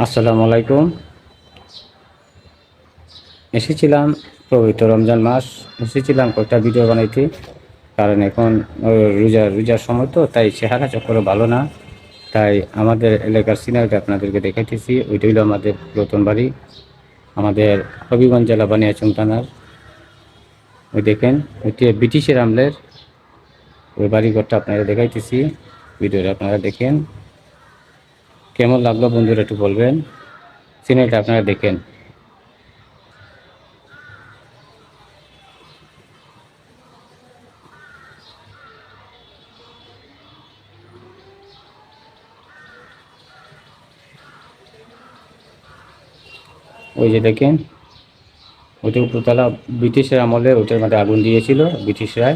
আসসালামু আলাইকুম। এসেছিলাম পবিত্র রমজান মাস, এসেছিলাম কয়েকটা ভিডিও বানাইতে। কারণ এখন রোজার সময় তো, তাই চেহারা চক্করে ভালো না। তাই আমাদের এলাকার সিনারিটা আপনাদেরকে দেখাইতেছি। ওইটা হইল আমাদের নতুন বাড়ি, আমাদের হবিগঞ্জ জেলা বানিয়াচং থানার। ওই দেখেন, ওইটি ব্রিটিশের আমলের ওই বাড়িঘরটা আপনারা দেখাইতেছি। ভিডিওটা আপনারা দেখেন, কেমন লাগলো বন্ধুরা একটু বলবেন। সিনারিটা আপনারা দেখেন। ওই যে দেখেন, ওইটা উপরতলা ব্রিটিশের আমলে ওইটার মধ্যে আগুন দিয়েছিল ব্রিটিশরা।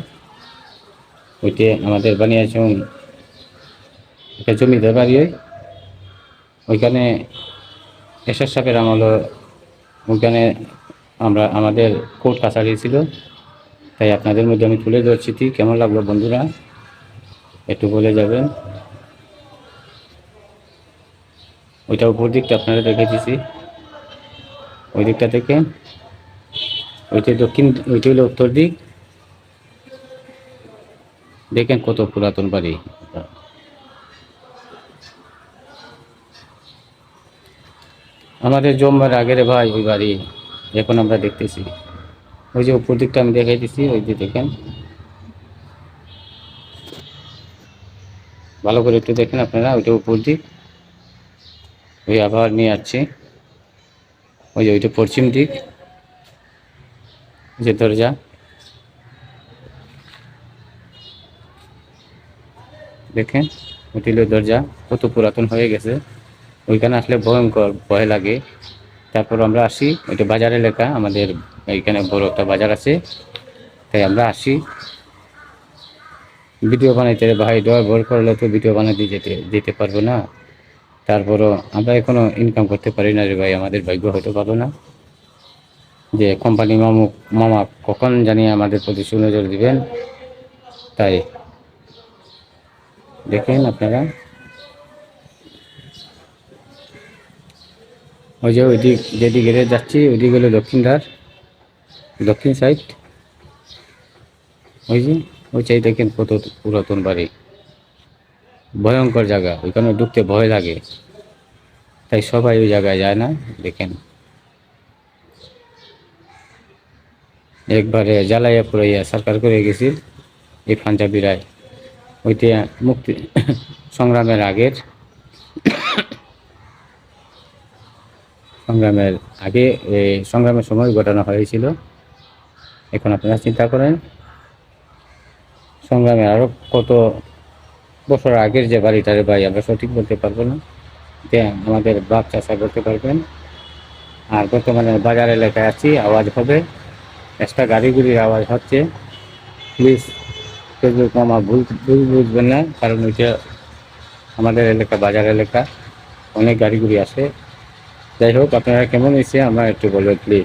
ওইতে আমাদের বানিয়েছেন একটা জমিদার বাড়ি। ওইখানে এরশাদ সাহেবের আমলে ওইখানে আমাদের কোর্ট কাছারি ছিল। তাই আপনাদের মধ্যে আমি তুলে ধরছি। কেমন লাগলো বন্ধুরা একটু বলে যাবেন। ওইটা উপর দিকটা আপনারা দেখে দিছি, ওই দিকটা থেকে। ওইটা দক্ষিণ, ওইটা হলো উত্তর দিক। দেখেন কত পুরাতন বাড়ি। আমাদের জন্মের আগের ভাই ওই বাড়ি, এখন আমরা দেখতেছি। ওই যে উপর দিকটা আমি দেখাই দিচ্ছি, ওই যে দেখেন, ভালো করে একটু দেখেন আপনারা। ওইটা উপর দিক, ওই আবার নিয়ে আসছে। ওই যে ওইটা পশ্চিম দিক, যে দরজা দেখেন, ওইটি হলো দরজা। কত পুরাতন হয়ে গেছে। ওইখানে আসলে ভয়ঙ্কর ভয় লাগে। তারপর আমরা আসি, ওইটা বাজার এলাকা আমাদের, এইখানে বড় একটা বাজার আছে। তাই আমরা আসি ভিডিও বানাইতে। ভাই ডর ভর করলে তো ভিডিও বানাতে যেতে পারবো না। তারপরও আমরা এখনো ইনকাম করতে পারি না রে ভাই, আমাদের ভাগ্য হয়তো ভালো না যে কোম্পানি মামা কখন জানিয়ে আমাদের প্রতি সুনজর দিবেন। তাই দেখেন আপনারা, ওই যে ওইদিক যেদিকে যাচ্ছি ওইদিক হলো দক্ষিণ সাইড। ওই যে ওই চাই দেখেন কত পুরাতন বাড়ি, ভয়ঙ্কর জায়গা। ওইখানে ঢুকতে ভয় লাগে, তাই সবাই ওই জায়গায় যায় না। দেখেন একবারে জ্বালাইয়া পুরাইয়া সরকার করে গেছি এই পাঞ্জাবিরায়। ওইটা মুক্তি সংগ্রামের আগের, সংগ্রামের আগে, সংগ্রামের সময় ঘটনা হয়েছিল। এখন আপনারা চিন্তা করেন সংগ্রামের আরও কত বছর আগের যে বাড়িটারে ভাই আমরা সঠিক বলতে পারবো না। আমাদের বাপ চাষা করতে পারবেন। আর বর্তমানে বাজার এলাকায় আছি, আওয়াজ হবে, এক্সট্রা গাড়িগুলির আওয়াজ হচ্ছে। প্লিজ ফেসবুক মামা ভুল বুঝবেন না, কারণ ওইটা আমাদের এলাকা বাজার এলাকা, অনেক গাড়িগুলি আসে। যাই হোক, আপনারা কেমন হয়েছে আমরা একটু বলবেন প্লিজ।